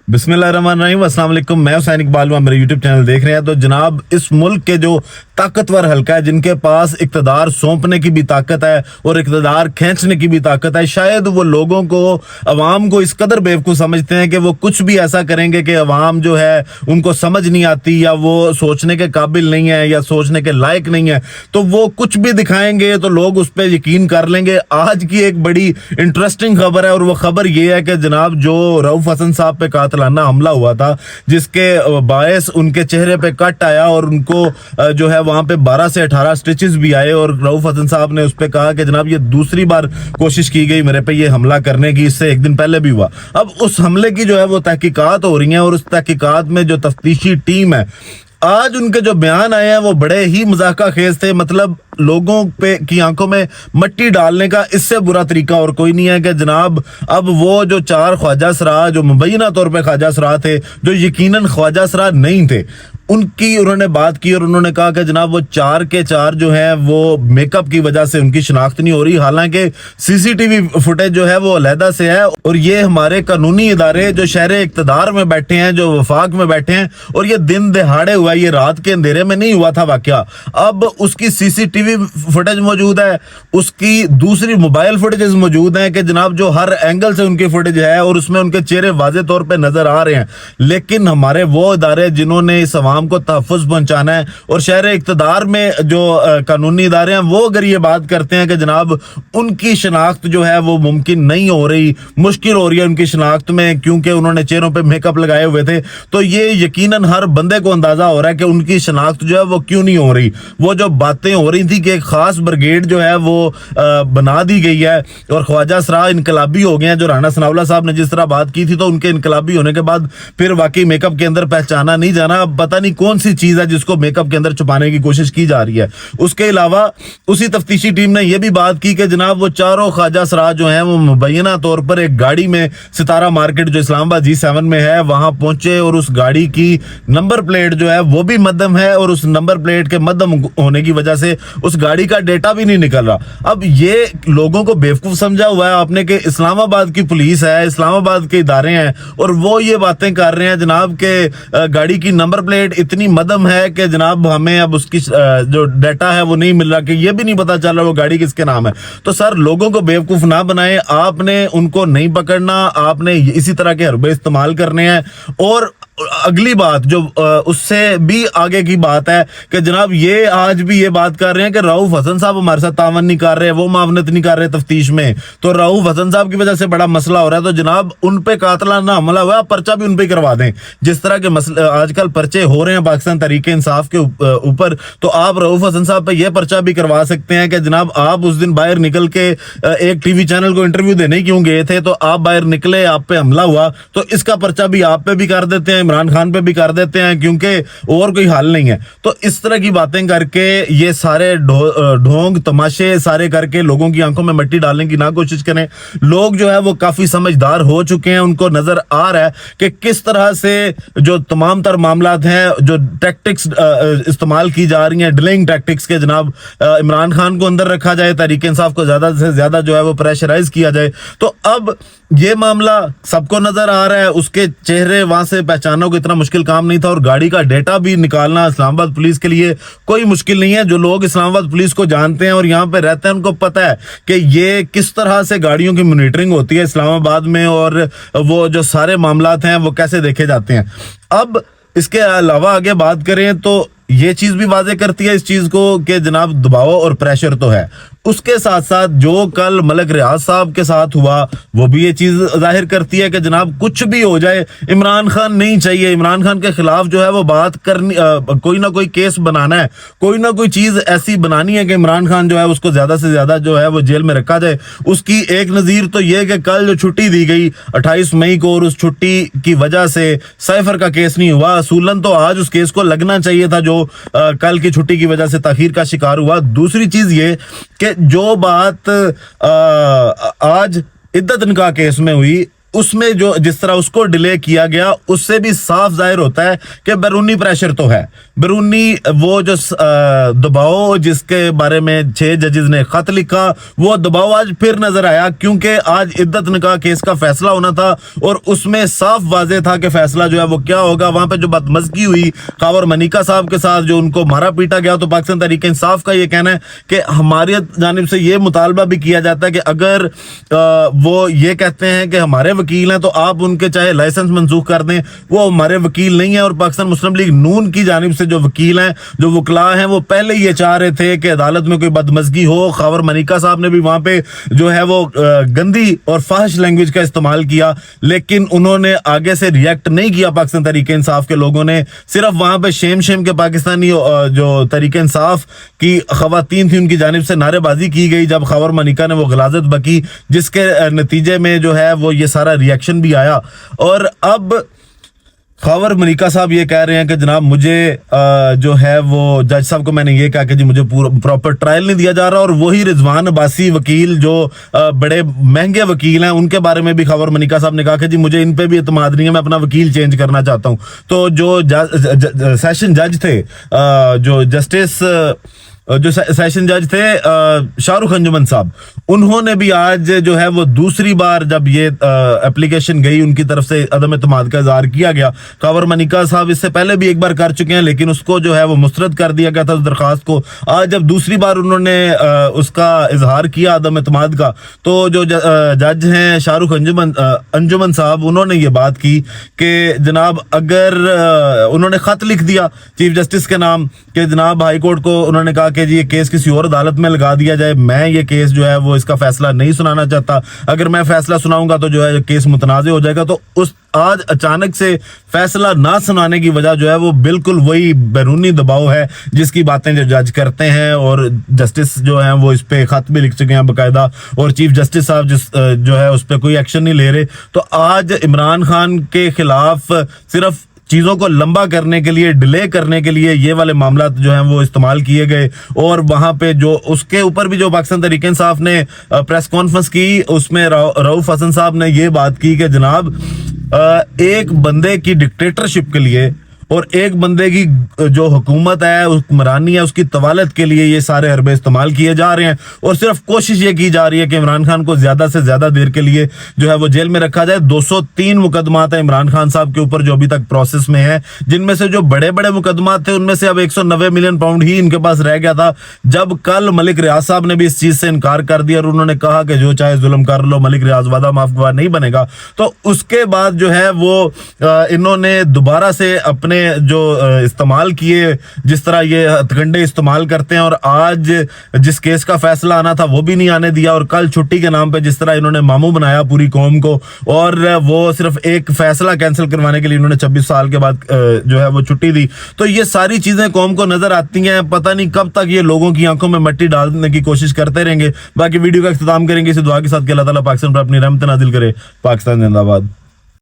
बिस्मिल्लाहिर्रहमानिर्रहीम, अस्सलाम वालेकुम। मैं हुसैन इकबाल हूं, मेरे यूट्यूब चैनल देख रहे हैं। तो जनाब, इस मुल्क के जो ताकतवर हल्का है, जिनके पास इक़्तिदार सौंपने की भी ताकत है और इक़्तिदार खींचने की भी ताकत है, शायद वो लोगों को, अवाम को इस कदर बेवकूफ़ समझते हैं कि वो कुछ भी ऐसा करेंगे कि अवाम जो है उनको समझ नहीं आती, या वो सोचने के काबिल नहीं है, या सोचने के लायक नहीं है, तो वो कुछ भी दिखाएंगे तो लोग उस पर यकीन कर लेंगे। आज की एक बड़ी इंटरेस्टिंग खबर है, और वो खबर ये है कि जनाब, जो रऊफ हसन साहब पे कातिलाना हमला हुआ था, जिसके बायस उनके चेहरे पे कट आया और उनको जो है वहां पे 12 से 18 स्टिचेस भी आए, और रऊफ हसन साहब ने उस पे कहा कि जनाब ये दूसरी बार कोशिश की गई मेरे पे ये हमला करने की, इससे एक दिन पहले भी हुआ। अब उस हमले की जो है वो तहकीकात हो रही हैं, और उस तहकीकात में जो तफ्तीशी टीम है, आज उनके जो बयान आए हैं वो बड़े ही मजाका खेज थे। मतलब लोगों पे की आंखों में मट्टी डालने का इससे बुरा तरीका और कोई नहीं है कि जनाब, अब वो जो 4 ख्वाजा सरा, जो मुबैना तौर पे ख्वाजा सरा थे, जो यकीनन ख्वाजा सरा नहीं थे, उनकी उन्होंने बात की, और उन्होंने कहा कि जनाब वो 4 के 4 जो है वो मेकअप की वजह से उनकी शिनाख्त नहीं हो रही। हालांकि सीसीटीवी फुटेज जो है वो अलहदा से है, और ये हमारे कानूनी इदारे जो शहर इक़्तिदार में बैठे हैं, जो वफाक में बैठे हैं, और ये दिन दहाड़े हुआ, ये रात के अंधेरे में नहीं हुआ था वाकया। अब उसकी सीसीटीवी फुटेज मौजूद है, उसकी दूसरी मोबाइल फुटेजेस मौजूद हैं कि जनाब जो हर एंगल से उनकी फुटेज है, और उसमें उनके चेहरे वाज़े तौर पे नजर आ रहे हैं। लेकिन हमारे वो इदारे जिन्होंने इस अवाम को तहफ़्फ़ुज़ पहुंचाना है, और शहर इक़्तिदार में जो कानूनी इदारे हैं, वो अगर ये बात करते हैं कि जनाब उनकी शनाख्त जो है वो मुमकिन नहीं हो रही, मुश्किल हो रही है उनकी शनाख्त में, क्योंकि उन्होंने चेहरों पे मेकअप लगाए हुए थे, तो ये यकीनन हर बंदे को अंदाजा हो रहा है कि उनकी शनाख्त जो है वो क्यों नहीं हो रही। वो जो बातें हो रही थी कि एक खास ब्रिगेड जो है वो बना दी गई है, और ख्वाजा सरा इनकलाबी हो गए हैं, जो राना सनाउल्लाह साहब ने जिस तरह बात की थी, तो उनके इनकलाबी होने के बाद फिर वाकई मेकअप के अंदर पहचाना नहीं जाना। अब पता नहीं कौन सी चीज है जिसको मेकअप के अंदर छुपाने की कोशिश की जा रही है। उसके अलावा उसी तफ्तीशी टीम ने यह भी बात की कि जनाब वो 4 ख्वाजा सरा जो हैं वो मुबैना तौर पर एक गाड़ी में सितारा मार्केट जो इस्लामाबाद G7 में है वहां पहुंचे, और उस गाड़ी की नंबर प्लेट जो है वो भी मध्यम है, और उस नंबर प्लेट के मध्यम होने की वजह से उस गाड़ी का डेटा भी नहीं निकल रहा। अब ये लोगों को बेवकूफ समझा हुआ है आपने कि इस्लामाबाद की पुलिस है, इस्लामाबाद के इदारे हैं, और वो ये बातें कर रहे हैं जनाब के गाड़ी की नंबर प्लेट इतनी मदम है कि जनाब हमें अब उसकी जो डाटा है वो नहीं मिल रहा, कि ये भी नहीं पता चल रहा वो गाड़ी किसके नाम है। तो सर, लोगों को बेवकूफ ना बनाएं, आपने उनको नहीं पकड़ना, आपने इसी तरह के हरबे इस्तेमाल करने हैं। और अगली बात जो उससे भी आगे की बात है कि जनाब ये आज भी ये बात कर रहे हैं कि रऊफ हसन साहब हमारे साथ तावन नहीं कर रहे, वो मावनत नहीं कर रहे तफ्तीश में, तो रऊफ हसन साहब की वजह से बड़ा मसला हो रहा है। तो जनाब उन पे कातिलाना हमला हुआ, पर्चा भी उन पे करवा दें, जिस तरह के आजकल पर्चे हो रहे हैं पाकिस्तान तहरीक इंसाफ के ऊपर, तो आप रऊफ हसन साहब पे ये पर्चा भी करवा सकते हैं कि जनाब आप उस दिन बाहर निकल के एक टीवी चैनल को इंटरव्यू देने क्यों गए थे, तो आप बाहर निकले, आप पे हमला हुआ, तो इसका पर्चा भी आप पे भी कर देते हैं, इमरान खान पे भी कर देते हैं, क्योंकि और कोई हाल नहीं है। तो इस तरह की बातें करके, ये सारे ढोंग तमाशे सारे करके लोगों की आंखों में मिट्टी डालने की ना कोशिश करें। लोग जो है वो काफी समझदार हो चुके हैं, उनको नजर आ रहा है कि किस तरह से जो तमाम तर मामलात हैं, जो टैक्टिक्स इस्तेमाल की जा रही हैं, डिलेइंग टैक्टिक्स के, जनाब इमरान खान को अंदर रखा जाए, तहरीक इंसाफ को ज्यादा से ज्यादा जो है वो प्रेशराइज किया जाए। तो अब ये मामला सबको नजर आ रहा है, उसके चेहरे वहां से पहचानना को इतना मुश्किल काम नहीं था, और गाड़ी का डेटा भी निकालना इस्लामाबाद पुलिस के लिए कोई मुश्किल नहीं है। जो लोग इस्लामाबाद पुलिस को जानते हैं और यहाँ पे रहते हैं, उनको पता है कि ये किस तरह से गाड़ियों की मॉनिटरिंग होती है इस्लामाबाद में, और वो जो सारे मामलात हैं वो कैसे देखे जाते हैं। अब इसके अलावा आगे बात करें तो ये चीज भी वाजे करती है इस चीज को कि जनाब दबाव और प्रेशर तो है, उसके साथ साथ जो कल मलिक रियाज साहब के साथ हुआ वो भी ये चीज जाहिर करती है कि जनाब कुछ भी हो जाए, इमरान खान नहीं चाहिए, इमरान खान के खिलाफ जो है वो बात करनी, कोई ना कोई केस बनाना है, कोई ना कोई चीज ऐसी बनानी है कि इमरान खान जो है उसको ज्यादा से ज्यादा जो है वो जेल में रखा जाए। उसकी एक नजीर तो ये कि कल जो छुट्टी दी गई 28 मई को, और उस छुट्टी की वजह से साइफर का केस नहीं हुआ, असूलन तो आज उस केस को लगना चाहिए था जो कल की छुट्टी की वजह से ताखीर का शिकार हुआ। दूसरी चीज ये कि जो बात आज इद्दत निकाह केस में हुई, اس میں جو جس طرح اس کو ڈیلے کیا گیا اس سے بھی صاف ظاہر ہوتا ہے کہ بیرونی پریشر تو ہے, بیرونی وہ جو دباؤ جس کے بارے میں 6 ججز نے خط لکھا وہ دباؤ آج پھر نظر آیا, کیونکہ آج عدت نکاح کیس کا فیصلہ ہونا تھا اور اس میں صاف واضح تھا کہ فیصلہ جو ہے وہ کیا ہوگا. وہاں پہ جو بدمزگی ہوئی خاور منیکا صاحب کے ساتھ, جو ان کو مارا پیٹا گیا, تو پاکستان تحریک انصاف کا یہ کہنا ہے کہ ہماری جانب سے یہ مطالبہ بھی کیا جاتا ہے کہ اگر وہ یہ کہتے ہیں کہ ہمارے وکیل ہیں تو آپ ان کے چاہے لائسنس منسوخ کر دیں, وہ ہمارے وکیل نہیں ہیں. اور پاکستان مسلم لیگ نون کی جانب سے جو وکیل ہیں, جو وکلاء ہیں, وہ پہلے یہ چاہ رہے تھے کہ عدالت میں کوئی بدمزگی ہو. خاور منیکا صاحب نے بھی وہاں پہ جو ہے وہ گندی اور فحش لینگویج کا استعمال کیا, لیکن انہوں نے آگے سے ریئیکٹ نہیں کیا. پاکستان تحریک انصاف کے لوگوں نے صرف وہاں پہ شیم کے پاکستانی جو تحریک انصاف کی خواتین تھی ان کی جانب سے نعرے بازی کی گئی جب خاور منیکا نے وہ غلاظت بکی, جس کے نتیجے میں جو ہے وہ یہ سارا ریئیکشن بھی آیا. اور اب خاور منیکا صاحب یہ کہہ رہے ہیں کہ جناب مجھے جو ہے وہ جج صاحب کو میں نے یہ کہا کہ جی مجھے پراپر ٹرائل نہیں دیا جا رہا. اور وہی رضوان عباسی وکیل جو بڑے مہنگے وکیل ہیں, ان کے بارے میں بھی خاور منیکا صاحب نے کہا کہ جی مجھے ان پہ بھی اعتماد نہیں ہے, میں اپنا وکیل چینج کرنا چاہتا ہوں. تو جو سیشن جج تھے, جو سیشن جج تھے شاہ رخ انجمن صاحب, انہوں نے بھی آج جو ہے وہ دوسری بار جب یہ اپلیکیشن گئی ان کی طرف سے عدم اعتماد کا اظہار کیا گیا. خاور منیکا صاحب اس سے پہلے بھی ایک بار کر چکے ہیں لیکن اس کو جو ہے وہ مسترد کر دیا گیا تھا اس درخواست کو. آج جب دوسری بار انہوں نے اس کا اظہار کیا عدم اعتماد کا, تو جو جج ہیں شاہ رخ انجمن صاحب, انہوں نے یہ بات کی کہ جناب اگر انہوں نے خط لکھ دیا چیف جسٹس کے نام کہ جناب ہائی کورٹ کو, انہوں نے کہا کہ جی یہ کیس کسی اور عدالت میں لگا دیا جائے, میں یہ کیس جو ہے وہ اس کا فیصلہ نہیں سنانا چاہتا, اگر میں فیصلہ سناؤں گا تو جو ہے کیس متنازع ہو جائے گا. تو اس آج اچانک سے فیصلہ نہ سنانے کی وجہ جو ہے وہ بالکل وہی بیرونی دباؤ ہے جس کی باتیں جو جج کرتے ہیں, اور جسٹس جو ہیں وہ اس پہ خط بھی لکھ چکے ہیں باقاعدہ, اور چیف جسٹس صاحب جو ہے اس پہ کوئی ایکشن نہیں لے رہے. تو آج عمران خان کے خلاف صرف چیزوں کو لمبا کرنے کے لیے, ڈیلے کرنے کے لیے یہ والے معاملات جو ہیں وہ استعمال کیے گئے. اور وہاں پہ جو اس کے اوپر بھی جو پاکستان تحریک انصاف نے پریس کانفرنس کی, اس میں رؤف حسن صاحب نے یہ بات کی کہ جناب ایک بندے کی ڈکٹیٹرشپ کے لیے اور ایک بندے کی جو حکومت ہے, حکمرانی ہے, اس کی طوالت کے لیے یہ سارے حربے استعمال کیے جا رہے ہیں, اور صرف کوشش یہ کی جا رہی ہے کہ عمران خان کو زیادہ سے زیادہ دیر کے لیے جو ہے وہ جیل میں رکھا جائے. 203 مقدمات ہیں عمران خان صاحب کے اوپر جو ابھی تک پروسیس میں ہیں, جن میں سے جو بڑے بڑے مقدمات تھے ان میں سے اب 190 ملین پاؤنڈ ہی ان کے پاس رہ گیا تھا. جب کل ملک ریاض صاحب نے بھی اس چیز سے انکار کر دیا اور انہوں نے کہا کہ جو چاہے ظلم کر لو, ملک ریاض وعدہ معاف گوار نہیں بنے گا, تو اس کے بعد جو ہے وہ انہوں نے دوبارہ سے اپنے جو استعمال کیے, جس طرح یہ ہتھکنڈے استعمال کرتے ہیں, اور آج جس کیس کا فیصلہ آنا تھا وہ بھی نہیں آنے دیا, اور کل چھٹی کے نام پہ جس طرح انہوں نے ماموں بنایا پوری قوم کو, اور وہ صرف ایک فیصلہ کینسل کروانے کے لیے انہوں نے 26 سال کے بعد جو ہے وہ چھٹی دی. تو یہ ساری چیزیں قوم کو نظر آتی ہیں, پتہ نہیں کب تک یہ لوگوں کی آنکھوں میں مٹی ڈالنے کی کوشش کرتے رہیں گے. باقی ویڈیو کا اختتام کریں گے اسی دعا کے ساتھ کہ اللہ تعالیٰ پاکستان پر اپنی رحمت نازل کرے. پاکستان زندہ باد.